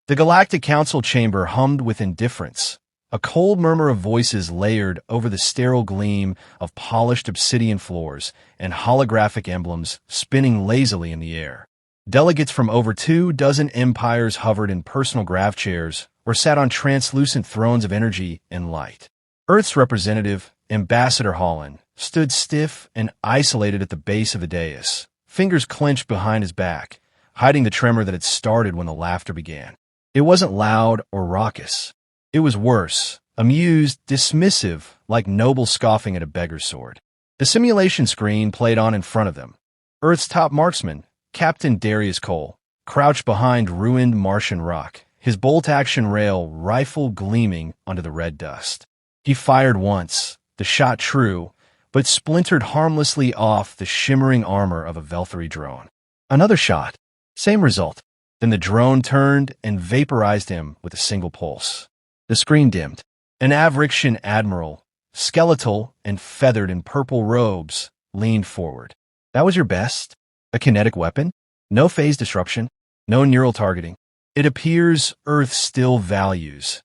The Galactic Council chamber hummed with indifference, a cold murmur of voices layered over the sterile gleam of polished obsidian floors and holographic emblems spinning lazily in the air. Delegates from over 24 empires hovered in personal grav chairs or sat on translucent thrones of energy and light. Earth's representative, Ambassador Holland, stood stiff and isolated at the base of the dais, fingers clenched behind his back, hiding the tremor that had started when the laughter began. It wasn't loud or raucous. It was worse, amused, dismissive, like noble scoffing at a beggar's sword. The simulation screen played on in front of them. Earth's top marksman, Captain Darius Cole, crouched behind ruined Martian rock, his bolt-action rail rifle gleaming onto the red dust. He fired once, the shot true, but splintered harmlessly off the shimmering armor of a Velthari drone. Another shot, same result. Then the drone turned and vaporized him with a single pulse. The screen dimmed. An Avrixian admiral, skeletal and feathered in purple robes, leaned forward. That was your best? A kinetic weapon? No phase disruption? No neural targeting? It appears Earth still values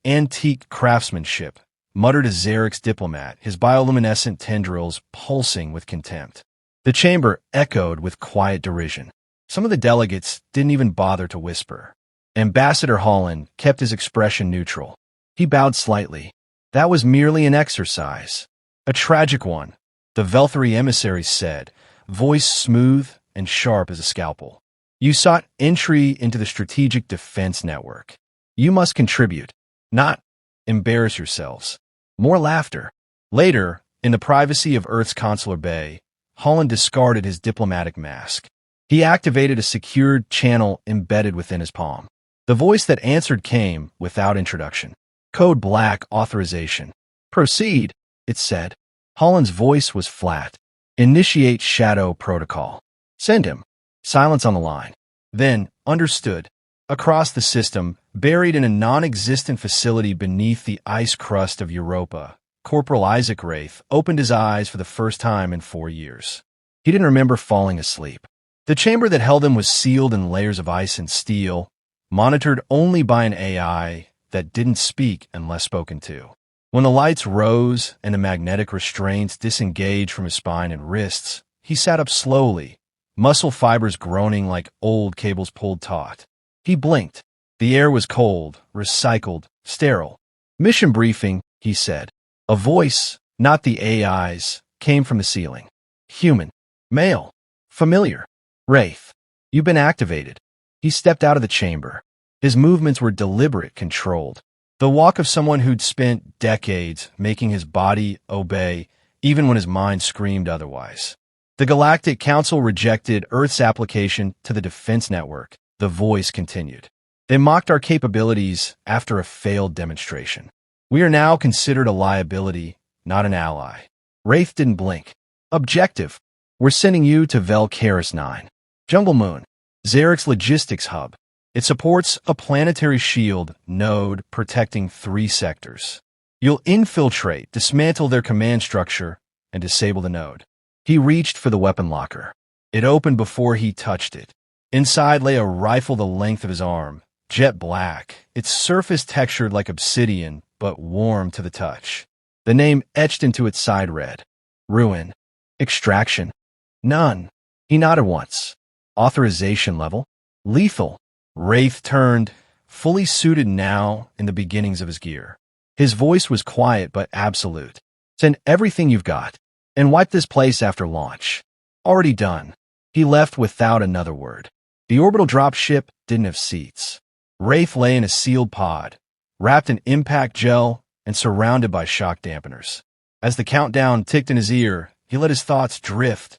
antique craftsmanship, muttered a Xerix diplomat, his bioluminescent tendrils pulsing with contempt. The chamber echoed with quiet derision. Some of the delegates didn't even bother to whisper. Ambassador Holland kept his expression neutral. He bowed slightly. That was merely an exercise. A tragic one, the Velthari emissary said, voice smooth and sharp as a scalpel. You sought entry into the Strategic Defense Network. You must contribute, not embarrass yourselves. More laughter. Later, in the privacy of Earth's consular bay, Holland discarded his diplomatic mask. He activated a secured channel embedded within his palm. The voice that answered came without introduction. Code Black authorization. Proceed, it said. Holland's voice was flat. Initiate shadow protocol. Send him. Silence on the line. Then, understood. Across the system, buried in a non-existent facility beneath the ice crust of Europa, Corporal Isaac Raith opened his eyes for the first time in 4 years. He didn't remember falling asleep. The chamber that held him was sealed in layers of ice and steel, monitored only by an AI that didn't speak unless spoken to. When the lights rose and the magnetic restraints disengaged from his spine and wrists, he sat up slowly, muscle fibers groaning like old cables pulled taut. He blinked. The air was cold, recycled, sterile. Mission briefing, he said. A voice, not the AI's, came from the ceiling. Human. Male. Familiar. Raith. You've been activated. He stepped out of the chamber. His movements were deliberate, controlled. The walk of someone who'd spent decades making his body obey, even when his mind screamed otherwise. The Galactic Council rejected Earth's application to the Defense Network. The voice continued. They mocked our capabilities after a failed demonstration. We are now considered a liability, not an ally. Raith didn't blink. Objective. We're sending you to Velcaris 9. Jungle Moon. Xerix Logistics Hub. It supports a planetary shield node protecting 3 sectors. You'll infiltrate, dismantle their command structure, and disable the node. He reached for the weapon locker. It opened before he touched it. Inside lay a rifle the length of his arm, jet black, its surface textured like obsidian, but warm to the touch. The name etched into its side read, Ruin. Extraction. None. He nodded once. Authorization level. Lethal. Raith turned, fully suited now in the beginnings of his gear. His voice was quiet but absolute. Send everything you've got, and wipe this place after launch. Already done. He left without another word. The orbital drop ship didn't have seats. Raith lay in a sealed pod, wrapped in impact gel and surrounded by shock dampeners. As the countdown ticked in his ear, he let his thoughts drift,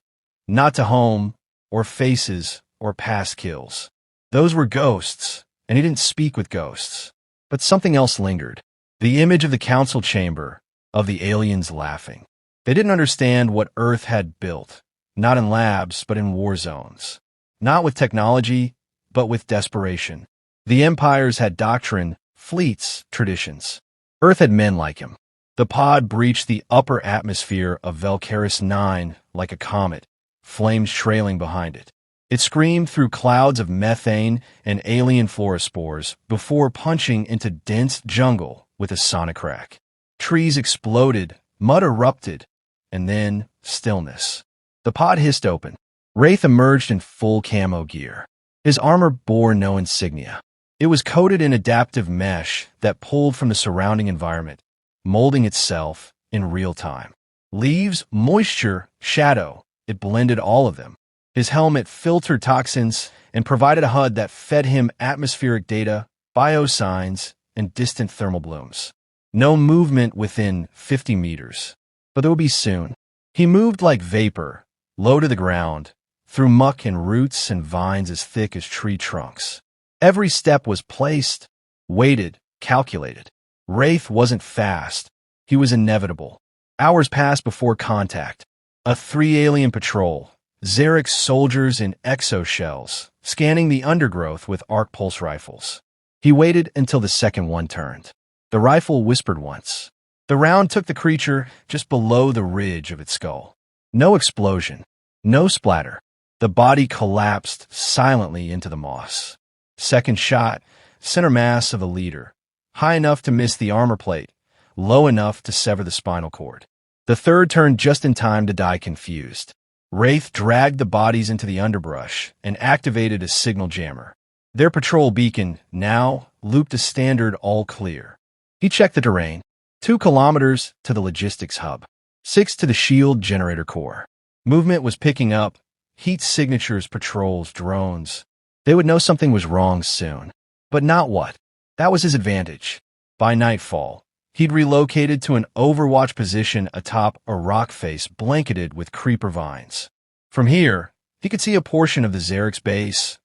not to home, or faces, or past kills. Those were ghosts, and he didn't speak with ghosts. But something else lingered. The image of the council chamber, of the aliens laughing. They didn't understand what Earth had built, not in labs, but in war zones. Not with technology, but with desperation. The empires had doctrine, fleets, traditions. Earth had men like him. The pod breached the upper atmosphere of Velcaris 9 like a comet, flames trailing behind it. It screamed through clouds of methane and alien fluorospores before punching into dense jungle with a sonic crack. Trees exploded, mud erupted, and then stillness. The pod hissed open. Raith emerged in full camo gear. His armor bore no insignia. It was coated in adaptive mesh that pulled from the surrounding environment, molding itself in real time. Leaves, moisture, shadow, it blended all of them. His helmet filtered toxins and provided a HUD that fed him atmospheric data, biosigns, and distant thermal blooms. No movement within 50 meters. But there would be soon. He moved like vapor, low to the ground, through muck and roots and vines as thick as tree trunks. Every step was placed, weighted, calculated. Raith wasn't fast. He was inevitable. Hours passed before contact. A 3-alien patrol. Xerix soldiers in exoshells, scanning the undergrowth with arc pulse rifles. He waited until the second one turned. The rifle whispered once. The round took the creature just below the ridge of its skull. No explosion. No splatter. The body collapsed silently into the moss. Second shot, center mass of the leader. High enough to miss the armor plate, low enough to sever the spinal cord. The third turned just in time to die confused. Raith dragged the bodies into the underbrush and activated a signal jammer. Their patrol beacon, now, looped a standard all clear. He checked the terrain. 2 kilometers to the logistics hub. 6 to the shield generator core. Movement was picking up. Heat signatures, patrols, drones. They would know something was wrong soon. But not what. That was his advantage. By nightfall, he'd relocated to an overwatch position atop a rock face blanketed with creeper vines. From here, he could see a portion of the Xerix base,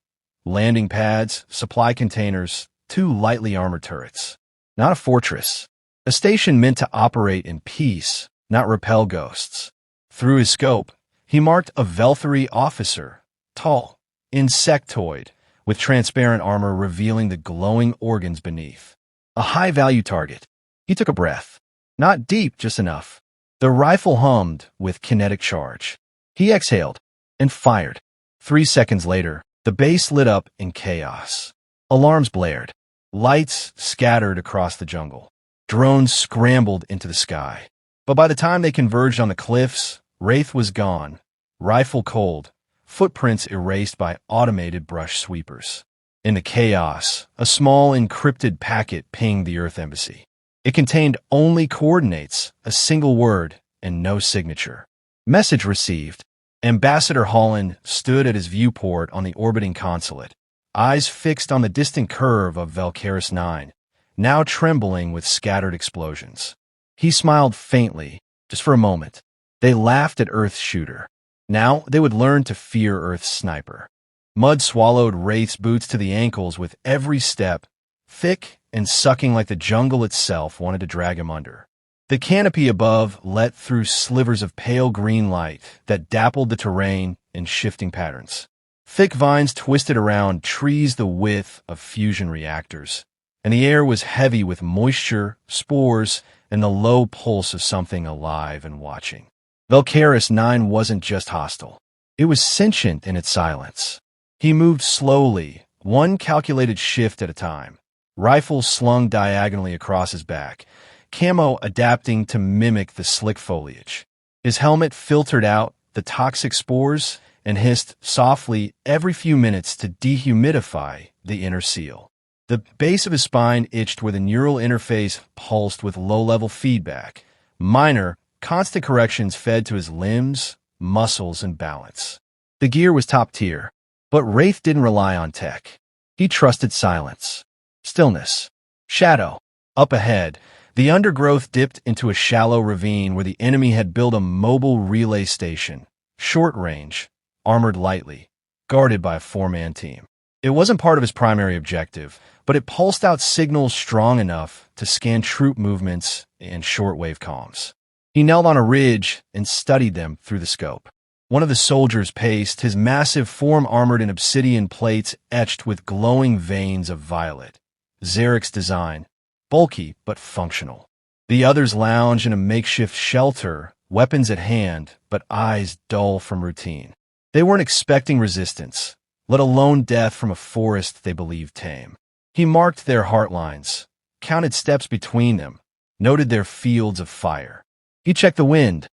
landing pads, supply containers, 2 lightly armored turrets. Not a fortress. A station meant to operate in peace, not repel ghosts. Through his scope, he marked a Velthari officer, tall, insectoid, with transparent armor revealing the glowing organs beneath. A high-value target. He took a breath. Not deep, just enough. The rifle hummed with kinetic charge. He exhaled and fired. 3 seconds later, the base lit up in chaos. Alarms blared. Lights scattered across the jungle. Drones scrambled into the sky. But by the time they converged on the cliffs, Raith was gone, rifle cold, footprints erased by automated brush sweepers. In the chaos, a small encrypted packet pinged the Earth Embassy. It contained only coordinates, a single word, and no signature. Message received. Ambassador Holland stood at his viewport on the orbiting consulate, eyes fixed on the distant curve of Valkyris 9, now trembling with scattered explosions. He smiled faintly, just for a moment. They laughed at Earth's shooter. Now they would learn to fear Earth's sniper. Mud swallowed Raith's boots to the ankles with every step, thick and sucking like the jungle itself wanted to drag him under. The canopy above let through slivers of pale green light that dappled the terrain in shifting patterns. Thick vines twisted around trees the width of fusion reactors, and the air was heavy with moisture, spores, and the low pulse of something alive and watching. Valkyris 9 wasn't just hostile. It was sentient in its silence. He moved slowly, one calculated shift at a time. Rifle slung diagonally across his back, camo adapting to mimic the slick foliage. His helmet filtered out the toxic spores and hissed softly every few minutes to dehumidify the inner seal. The base of his spine itched where the neural interface pulsed with low-level feedback. Minor, constant corrections fed to his limbs, muscles, and balance. The gear was top tier, but Raith didn't rely on tech. He trusted silence. Stillness. Shadow. Up ahead, the undergrowth dipped into a shallow ravine where the enemy had built a mobile relay station, short range, armored lightly, guarded by a 4-man team. It wasn't part of his primary objective, but it pulsed out signals strong enough to scan troop movements and shortwave comms. He knelt on a ridge and studied them through the scope. One of the soldiers paced, his massive form armored in obsidian plates etched with glowing veins of violet. Xerix design, bulky but functional. The others lounged in a makeshift shelter, weapons at hand, but eyes dull from routine. They weren't expecting resistance, let alone death from a forest they believed tame. He marked their heart lines, counted steps between them, noted their fields of fire. He checked the wind,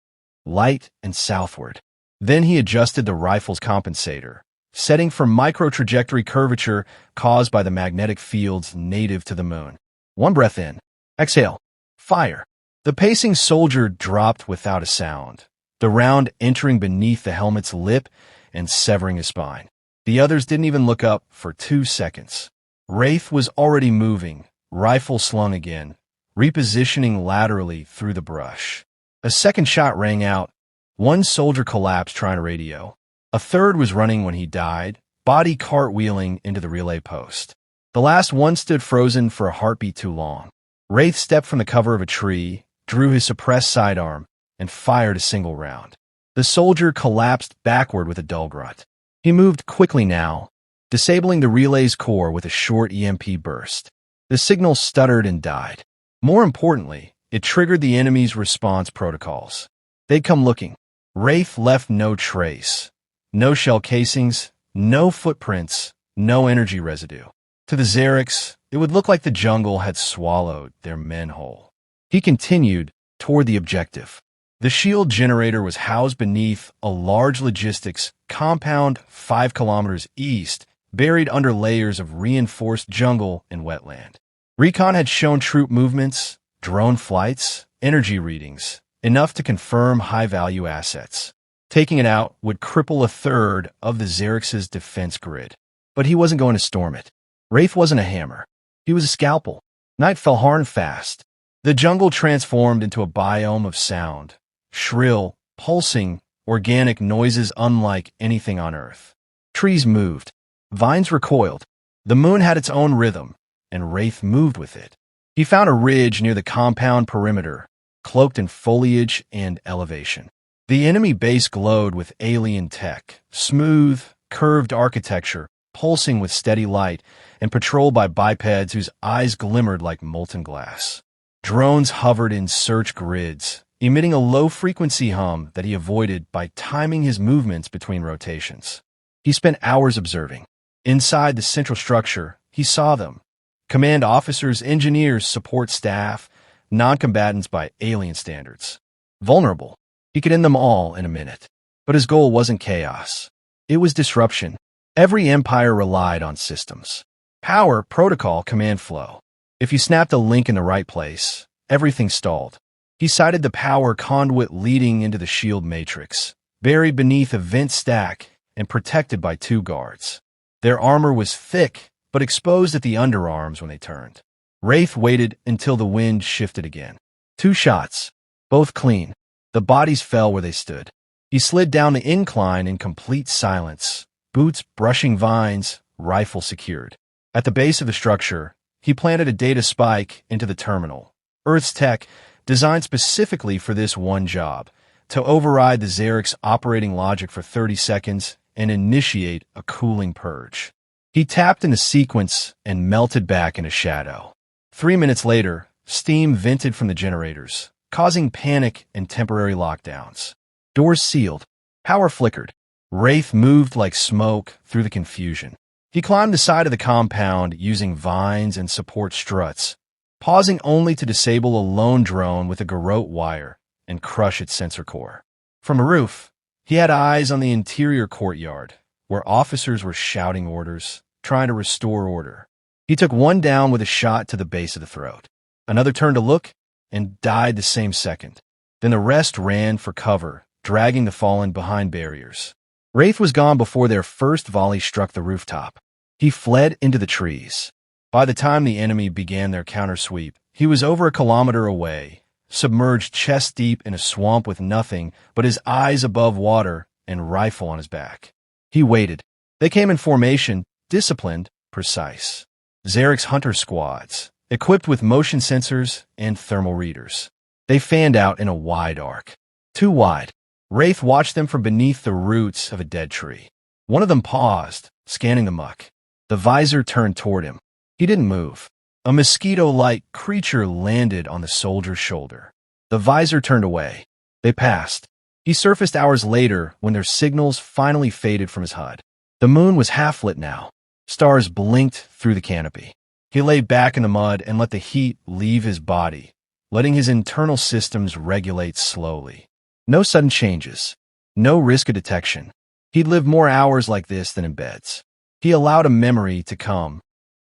light and southward. Then he adjusted the rifle's compensator, setting for micro-trajectory curvature caused by the magnetic fields native to the moon. One breath in. Exhale. Fire. The pacing soldier dropped without a sound, the round entering beneath the helmet's lip and severing his spine. The others didn't even look up for 2 seconds. Raith was already moving, rifle slung again, repositioning laterally through the brush. A second shot rang out. One soldier collapsed trying to radio. A third was running when he died, body cartwheeling into the relay post. The last one stood frozen for a heartbeat too long. Raith stepped from the cover of a tree, drew his suppressed sidearm, and fired a single round. The soldier collapsed backward with a dull grunt. He moved quickly now, disabling the relay's core with a short EMP burst. The signal stuttered and died. More importantly, it triggered the enemy's response protocols. They'd come looking. Raith left no trace. No shell casings, no footprints, no energy residue. To the Xerics, it would look like the jungle had swallowed their men whole. He continued toward the objective. The shield generator was housed beneath a large logistics compound 5 kilometers east, buried under layers of reinforced jungle and wetland. Recon had shown troop movements, drone flights, energy readings, enough to confirm high-value assets. Taking it out would cripple a third of the Xerics' defense grid. But he wasn't going to storm it. Raith wasn't a hammer. He was a scalpel. Night fell hard and fast. The jungle transformed into a biome of sound. Shrill, pulsing, organic noises unlike anything on Earth. Trees moved. Vines recoiled. The moon had its own rhythm, and Raith moved with it. He found a ridge near the compound perimeter, cloaked in foliage and elevation. The enemy base glowed with alien tech, smooth, curved architecture, pulsing with steady light, and patrolled by bipeds whose eyes glimmered like molten glass. Drones hovered in search grids, emitting a low-frequency hum that he avoided by timing his movements between rotations. He spent hours observing. Inside the central structure, he saw them. Command officers, engineers, support staff, non-combatants by alien standards. Vulnerable. He could end them all in a minute. But his goal wasn't chaos. It was disruption. Every empire relied on systems. Power, protocol, command flow. If you snapped a link in the right place, everything stalled. He sighted the power conduit leading into the shield matrix, buried beneath a vent stack and protected by 2 guards. Their armor was thick, but exposed at the underarms when they turned. Raith waited until the wind shifted again. 2 shots, both clean. The bodies fell where they stood. He slid down the incline in complete silence, boots brushing vines, rifle secured. At the base of the structure, he planted a data spike into the terminal. Earth's tech, designed specifically for this one job, to override the Xerics' operating logic for 30 seconds and initiate a cooling purge. He tapped in the sequence and melted back into shadow. 3 minutes later, steam vented from the generators, causing panic and temporary lockdowns. Doors sealed. Power flickered. Raith moved like smoke through the confusion. He climbed the side of the compound using vines and support struts, pausing only to disable a lone drone with a garrote wire and crush its sensor core. From a roof, he had eyes on the interior courtyard, where officers were shouting orders, trying to restore order. He took one down with a shot to the base of the throat. Another turned to look and died the same second. Then the rest ran for cover, dragging the fallen behind barriers. Raith was gone before their first volley struck the rooftop. He fled into the trees. By the time the enemy began their countersweep, he was over a kilometer away, submerged chest-deep in a swamp with nothing but his eyes above water and rifle on his back. He waited. They came in formation, disciplined, precise. Xerics hunter squads, equipped with motion sensors and thermal readers. They fanned out in a wide arc. Too wide. Raith watched them from beneath the roots of a dead tree. One of them paused, scanning the muck. The visor turned toward him. He didn't move. A mosquito-like creature landed on the soldier's shoulder. The visor turned away. They passed. He surfaced hours later when their signals finally faded from his HUD. The moon was half-lit now. Stars blinked through the canopy. He lay back in the mud and let the heat leave his body, letting his internal systems regulate slowly. No sudden changes. No risk of detection. He'd lived more hours like this than in beds. He allowed a memory to come,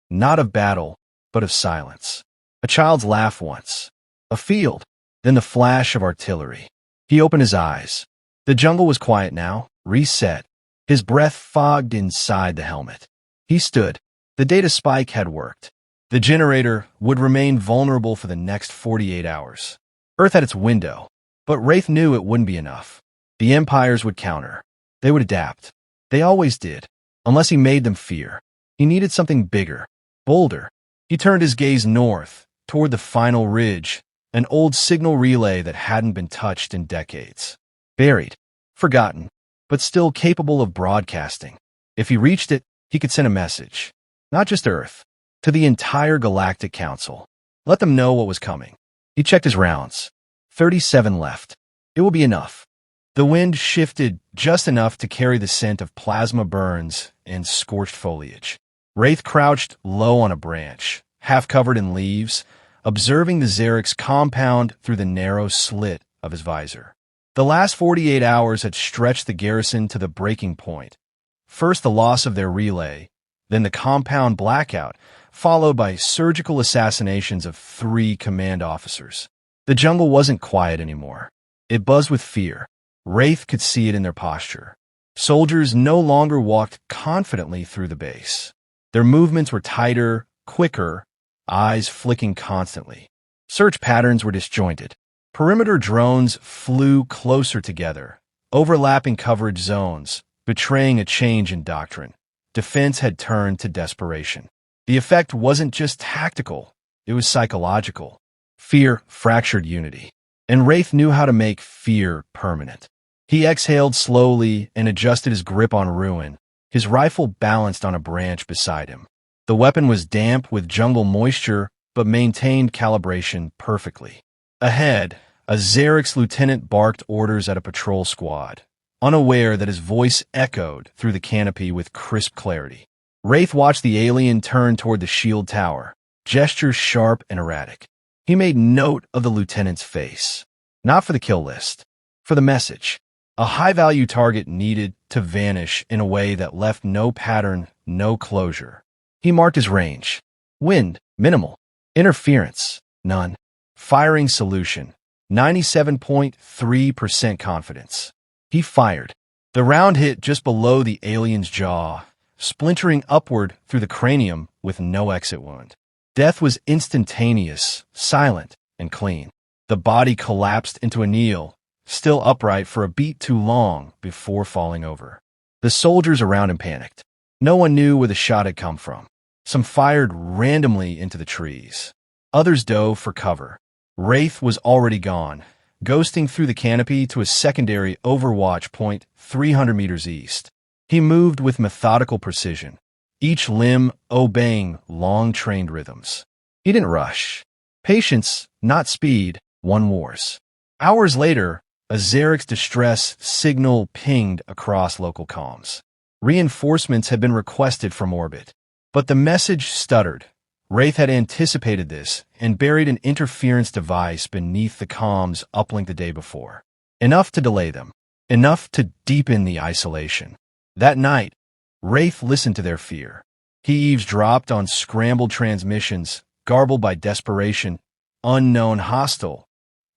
not of battle, but of silence. A child's laugh once. A field. Then the flash of artillery. He opened his eyes. The jungle was quiet now, reset. His breath fogged inside the helmet. He stood. The data spike had worked. The generator would remain vulnerable for the next 48 hours. Earth had its window, but Raith knew it wouldn't be enough. The empires would counter. They would adapt. They always did, unless he made them fear. He needed something bigger, bolder. He turned his gaze north, toward the final ridge, an old signal relay that hadn't been touched in decades. Buried, forgotten, but still capable of broadcasting. If he reached it, he could send a message. Not just Earth, to the entire Galactic Council. Let them know what was coming. He checked his rounds. 37 left. It will be enough. The wind shifted just enough to carry the scent of plasma burns and scorched foliage. Raith crouched low on a branch, half covered in leaves, observing the Xerix compound through the narrow slit of his visor. The last 48 hours had stretched the garrison to the breaking point. First the loss of their relay, then the compound blackout, followed by surgical assassinations of 3 command officers. The jungle wasn't quiet anymore. It buzzed with fear. Raith could see it in their posture. Soldiers no longer walked confidently through the base. Their movements were tighter, quicker, eyes flicking constantly. Search patterns were disjointed. Perimeter drones flew closer together, overlapping coverage zones, betraying a change in doctrine. Defense had turned to desperation. The effect wasn't just tactical, it was psychological. Fear fractured unity, and Raith knew how to make fear permanent. He exhaled slowly and adjusted his grip on Ruin, his rifle balanced on a branch beside him. The weapon was damp with jungle moisture, but maintained calibration perfectly. Ahead, a Xerix lieutenant barked orders at a patrol squad, unaware that his voice echoed through the canopy with crisp clarity. Raith watched the alien turn toward the shield tower, gestures sharp and erratic. He made note of the lieutenant's face, not for the kill list, for the message. A high-value target needed to vanish in a way that left no pattern, no closure. He marked his range. Wind, minimal. Interference, none. Firing solution, 97.3% confidence. He fired. The round hit just below the alien's jaw, splintering upward through the cranium with no exit wound. Death was instantaneous, silent, and clean. The body collapsed into a kneel, still upright for a beat too long before falling over. The soldiers around him panicked. No one knew where the shot had come from. Some fired randomly into the trees. Others dove for cover. Raith was already gone, ghosting through the canopy to a secondary overwatch point 300 meters east. He moved with methodical precision, each limb obeying long-trained rhythms. He didn't rush. Patience, not speed, won wars. Hours later, a Xerix distress signal pinged across local comms. Reinforcements had been requested from orbit, but the message stuttered. Raith had anticipated this and buried an interference device beneath the comms uplink the day before. Enough to delay them. Enough to deepen the isolation. That night, Raith listened to their fear. He eavesdropped on scrambled transmissions, garbled by desperation. Unknown hostile.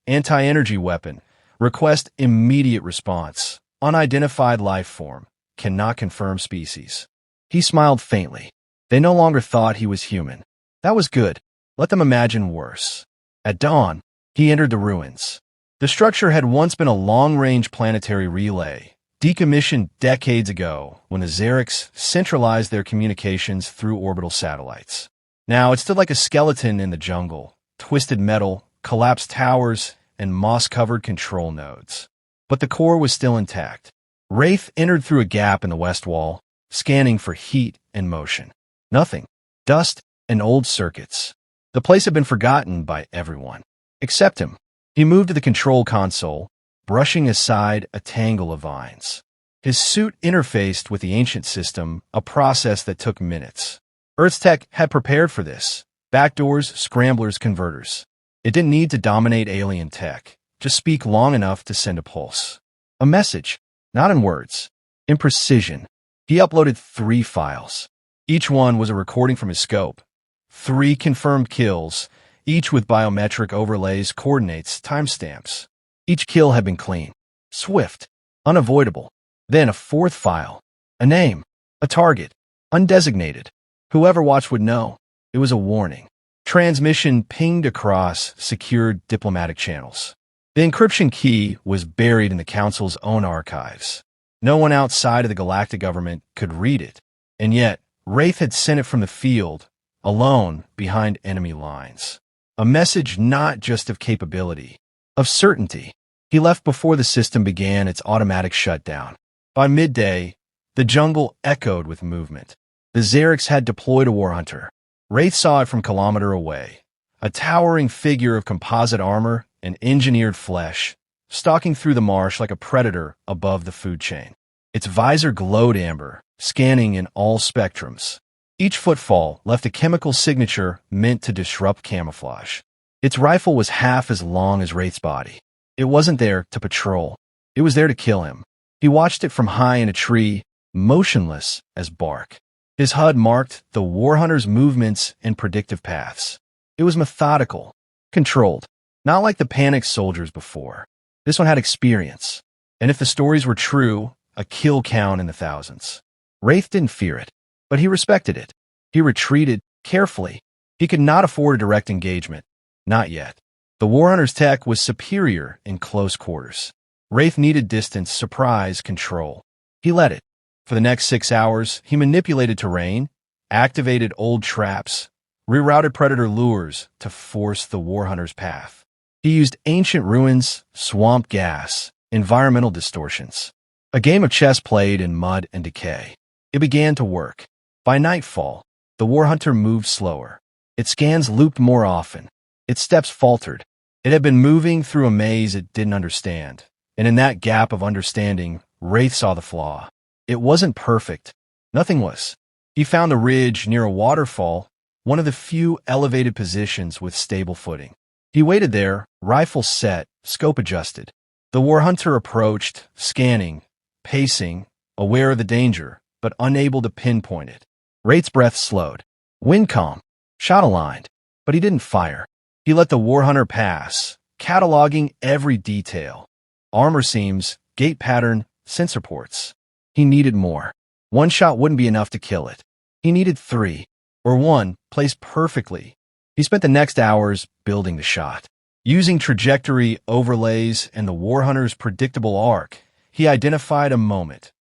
Anti-energy weapon. Request immediate response. Unidentified life form. Cannot confirm species. He smiled faintly. They no longer thought he was human. That was good. Let them imagine worse. At dawn, he entered the ruins. The structure had once been a long-range planetary relay, decommissioned decades ago when the Xerix centralized their communications through orbital satellites. Now it stood like a skeleton in the jungle, twisted metal, collapsed towers, and moss-covered control nodes. But the core was still intact. Raith entered through a gap in the west wall, scanning for heat and motion. Nothing. Dust and old circuits. The place had been forgotten by everyone, except him. He moved to the control console, brushing aside a tangle of vines. His suit interfaced with the ancient system, a process that took minutes. Earth's tech had prepared for this. Backdoors, scramblers, converters. It didn't need to dominate alien tech, just speak long enough to send a pulse. A message, not in words, in precision. He uploaded 3 files. Each one was a recording from his scope. 3 confirmed kills, each with biometric overlays, coordinates, timestamps. Each kill had been clean, swift, unavoidable. Then a 4th file. A name, a target, undesignated. Whoever watched would know. It was a warning. Transmission pinged across secured diplomatic channels. The encryption key was buried in the Council's own archives. No one outside of the Galactic government could read it. And yet, Raith had sent it from the field, alone, behind enemy lines. A message not just of capability, of certainty. He left before the system began its automatic shutdown. By midday, the jungle echoed with movement. The Xerix had deployed a war hunter. Raith saw it from a kilometer away. A towering figure of composite armor and engineered flesh, stalking through the marsh like a predator above the food chain. Its visor glowed amber, scanning in all spectrums. Each footfall left a chemical signature meant to disrupt camouflage. Its rifle was half as long as Raith's body. It wasn't there to patrol. It was there to kill him. He watched it from high in a tree, motionless as bark. His HUD marked the war hunter's movements and predictive paths. It was methodical, controlled, not like the panicked soldiers before. This one had experience. And if the stories were true, a kill count in the thousands. Raith didn't fear it, but he respected it. He retreated carefully. He could not afford a direct engagement. Not yet. The war hunter's tech was superior in close quarters. Raith needed distance, surprise, control. He let it. For the next 6 hours, he manipulated terrain, activated old traps, rerouted predator lures to force the war hunter's path. He used ancient ruins, swamp gas, environmental distortions. A game of chess played in mud and decay. It began to work. By nightfall, the war hunter moved slower. Its scans looped more often. Its steps faltered. It had been moving through a maze it didn't understand. And in that gap of understanding, Raith saw the flaw. It wasn't perfect. Nothing was. He found a ridge near a waterfall, one of the few elevated positions with stable footing. He waited there, rifle set, scope adjusted. The war hunter approached, scanning, pacing, aware of the danger, but unable to pinpoint it. Raith's breath slowed. Wind calm, shot aligned, but he didn't fire. He let the war hunter pass, cataloging every detail. Armor seams, gait pattern, sensor ports. He needed more. One shot wouldn't be enough to kill it. He needed 3, or 1, placed perfectly. He spent the next hours building the shot. Using trajectory overlays and the war hunter's predictable arc, he identified a moment,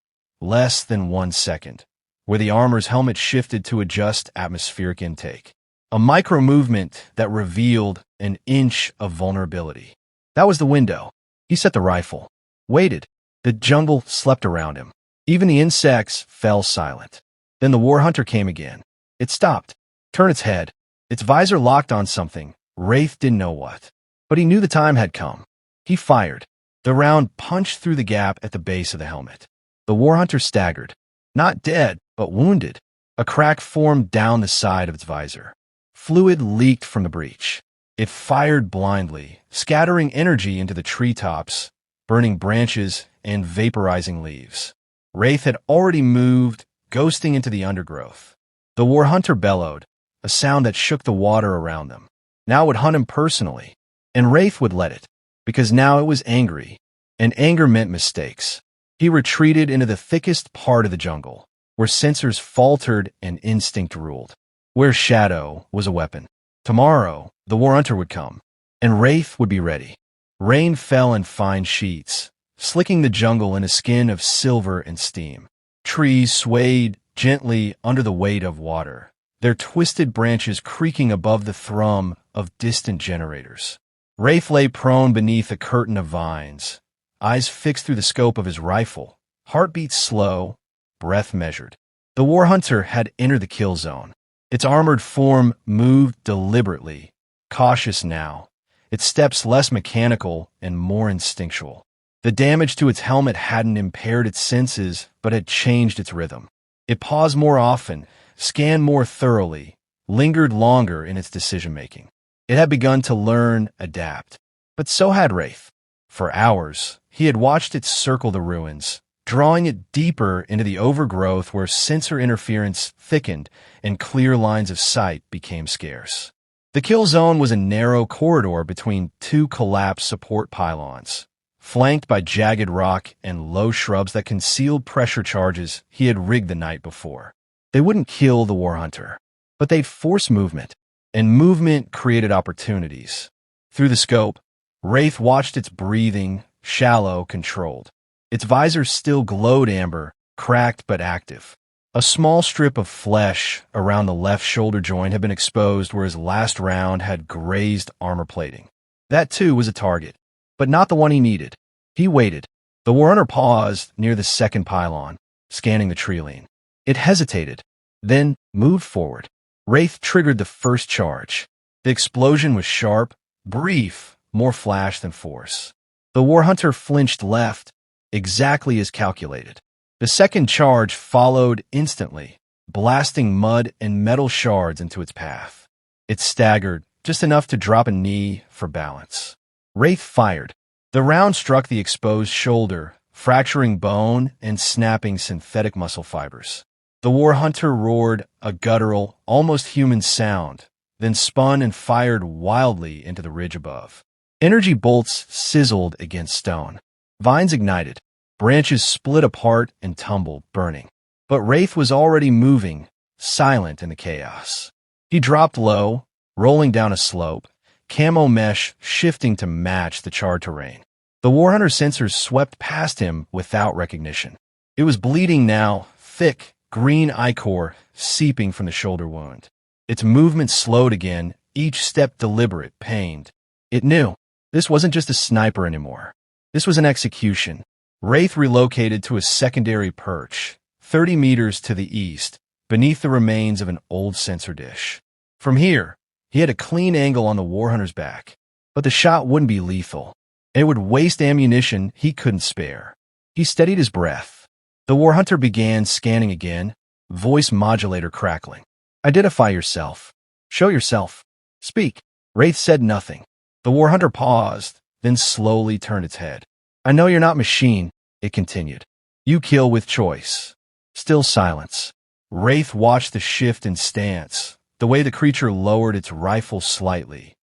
less than 1 second, where the armor's helmet shifted to adjust atmospheric intake. A micro-movement that revealed an inch of vulnerability. That was the window. He set the rifle. Waited. The jungle slept around him. Even the insects fell silent. Then the war hunter came again. It stopped, turned its head. Its visor locked on something. Raith didn't know what. But he knew the time had come. He fired. The round punched through the gap at the base of the helmet. The war hunter staggered. Not dead, but wounded. A crack formed down the side of its visor. Fluid leaked from the breach. It fired blindly, scattering energy into the treetops, burning branches and vaporizing leaves. Raith had already moved, ghosting into the undergrowth. The war hunter bellowed, a sound that shook the water around them. Now it would hunt him personally, and Raith would let it, because now it was angry, and anger meant mistakes. He retreated into the thickest part of the jungle, where sensors faltered and instinct ruled, where shadow was a weapon. Tomorrow, the war hunter would come, and Raith would be ready. Rain fell in fine sheets, slicking the jungle in a skin of silver and steam. Trees swayed gently under the weight of water, their twisted branches creaking above the thrum of distant generators. Raith lay prone beneath a curtain of vines, eyes fixed through the scope of his rifle, heartbeat slow, breath measured. The war hunter had entered the kill zone. Its armored form moved deliberately, cautious now, its steps less mechanical and more instinctual. The damage to its helmet hadn't impaired its senses, but had changed its rhythm. It paused more often, scanned more thoroughly, lingered longer in its decision-making. It had begun to learn, adapt. But so had Raith. For hours, he had watched it circle the ruins, drawing it deeper into the overgrowth where sensor interference thickened and clear lines of sight became scarce. The kill zone was a narrow corridor between two collapsed support pylons, flanked by jagged rock and low shrubs that concealed pressure charges he had rigged the night before. They wouldn't kill the war hunter, but they'd force movement, and movement created opportunities. Through the scope, Raith watched its breathing, shallow, controlled. Its visor still glowed amber, cracked but active. A small strip of flesh around the left shoulder joint had been exposed where his last round had grazed armor plating. That too was a target, but not the one he needed. He waited. The war hunter paused near the second pylon, scanning the tree-line. It hesitated, then moved forward. Raith triggered the first charge. The explosion was sharp, brief, more flash than force. The war hunter flinched left, exactly as calculated. The second charge followed instantly, blasting mud and metal shards into its path. It staggered, just enough to drop a knee for balance. Raith fired. The round struck the exposed shoulder, fracturing bone and snapping synthetic muscle fibers. The war hunter roared a guttural, almost human sound, then spun and fired wildly into the ridge above. Energy bolts sizzled against stone. Vines ignited. Branches split apart and tumbled, burning. But Raith was already moving, silent in the chaos. He dropped low, rolling down a slope, camo mesh shifting to match the charred terrain. The war hunter's sensors swept past him without recognition. It was bleeding now, thick, green ichor seeping from the shoulder wound. Its movement slowed again, each step deliberate, pained. It knew. This wasn't just a sniper anymore. This was an execution. Raith relocated to a secondary perch, 30 meters to the east, beneath the remains of an old sensor dish. From here, he had a clean angle on the war hunter's back, but the shot wouldn't be lethal. It would waste ammunition he couldn't spare. He steadied his breath. The war hunter began scanning again, voice modulator crackling. Identify yourself. Show yourself. Speak. Raith said nothing. The war hunter paused, then slowly turned its head. I know you're not machine, it continued. You kill with choice. Still silence. Raith watched the shift in stance, the way the creature lowered its rifle slightly.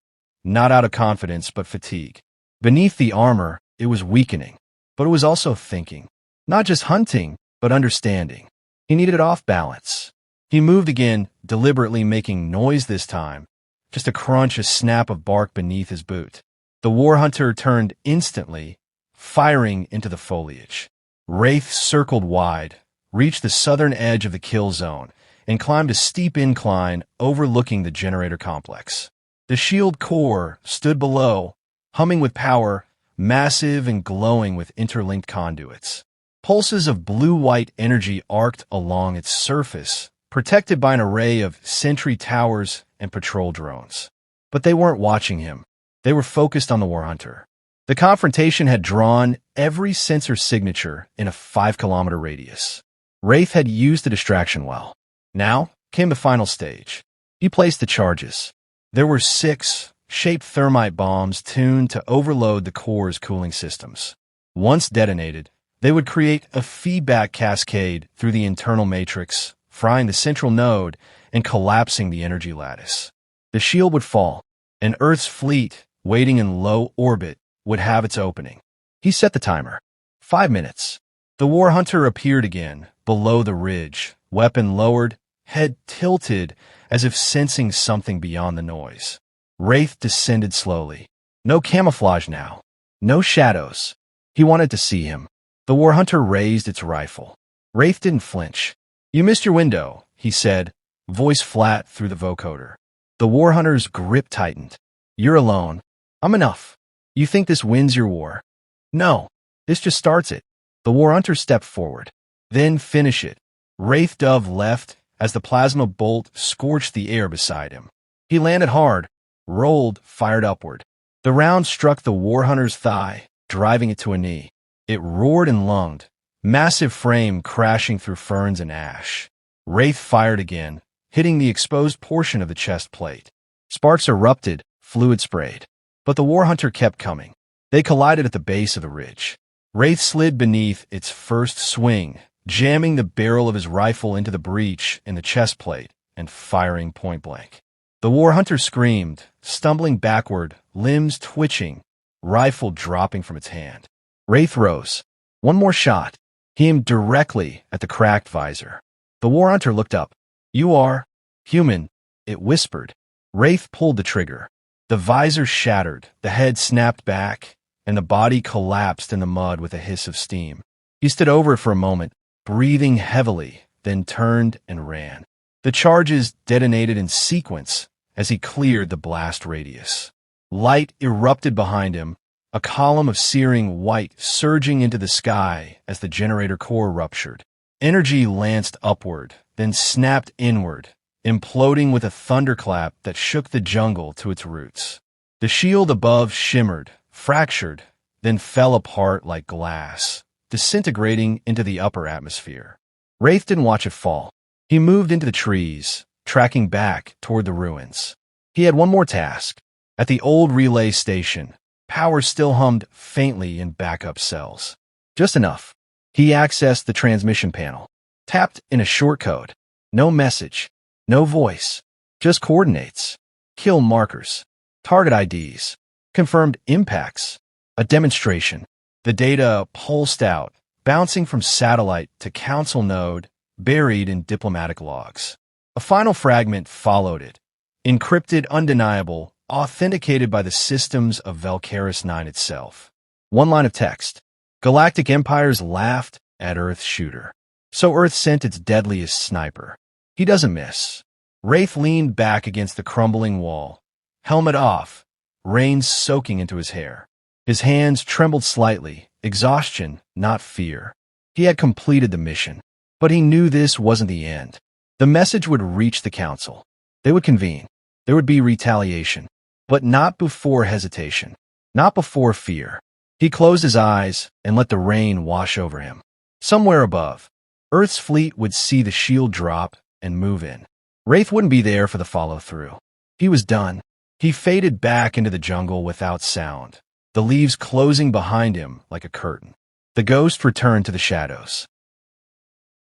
Not out of confidence, but fatigue. Beneath the armor, it was weakening, but it was also thinking. Not just hunting, but understanding. He needed off balance. He moved again, deliberately making noise this time. Just a crunch, a snap of bark beneath his boot. The war hunter turned instantly, firing into the foliage. Raith circled wide, reached the southern edge of the kill zone, and climbed a steep incline overlooking the generator complex. The shield core stood below, humming with power, massive and glowing with interlinked conduits. Pulses of blue-white energy arced along its surface, protected by an array of sentry towers and patrol drones. But they weren't watching him. They were focused on the war hunter. The confrontation had drawn every sensor signature in a 5-kilometer radius. Raith had used the distraction well. Now came the final stage. He placed the charges. There were 6 shaped thermite bombs tuned to overload the core's cooling systems. Once detonated, they would create a feedback cascade through the internal matrix, frying the central node and collapsing the energy lattice. The shield would fall, and Earth's fleet, waiting in low orbit, would have its opening. He set the timer. 5 minutes. The war hunter appeared again, below the ridge, weapon lowered, head tilted, as if sensing something beyond the noise. Raith descended slowly. No camouflage now. No shadows. He wanted to see him. The war hunter raised its rifle. Raith didn't flinch. You missed your window, he said, voice flat through the vocoder. The war hunter's grip tightened. You're alone. I'm enough. You think this wins your war? No. This just starts it. The war hunter stepped forward. Then finish it. Raith dove left as the plasma bolt scorched the air beside him. He landed hard, rolled, fired upward. The round struck the war hunter's thigh, driving it to a knee. It roared and lunged, massive frame crashing through ferns and ash. Raith fired again, hitting the exposed portion of the chest plate. Sparks erupted, fluid sprayed. But the war hunter kept coming. They collided at the base of the ridge. Raith slid beneath its first swing, jamming the barrel of his rifle into the breach in the chest plate and firing point blank. The war hunter screamed, stumbling backward, limbs twitching, rifle dropping from its hand. Raith rose. One more shot. He aimed directly at the cracked visor. The war hunter looked up. "You are human," it whispered. Raith pulled the trigger. The visor shattered, the head snapped back, and the body collapsed in the mud with a hiss of steam. He stood over it for a moment, breathing heavily, then turned and ran. The charges detonated in sequence as he cleared the blast radius. Light erupted behind him, a column of searing white surging into the sky as the generator core ruptured. Energy lanced upward, then snapped inward, imploding with a thunderclap that shook the jungle to its roots. The shield above shimmered, fractured, then fell apart like glass, disintegrating into the upper atmosphere. Raith didn't watch it fall. He moved into the trees, tracking back toward the ruins. He had one more task. At the old relay station, power still hummed faintly in backup cells. Just enough. He accessed the transmission panel, tapped in a short code. No message, no voice, just coordinates, kill markers, target IDs, confirmed impacts, a demonstration. The data pulsed out, bouncing from satellite to council node, buried in diplomatic logs. A final fragment followed it, encrypted, undeniable, authenticated by the systems of Valkyris 9 itself. One line of text. Galactic Empires laughed at Earth's shooter. So Earth sent its deadliest sniper. He doesn't miss. Raith leaned back against the crumbling wall, helmet off, rain soaking into his hair. His hands trembled slightly, exhaustion, not fear. He had completed the mission, but he knew this wasn't the end. The message would reach the council. They would convene. There would be retaliation, but not before hesitation, not before fear. He closed his eyes and let the rain wash over him. Somewhere above, Earth's fleet would see the shield drop and move in. Raith wouldn't be there for the follow-through. He was done. He faded back into the jungle without sound, the leaves closing behind him like a curtain. The ghost returned to the shadows.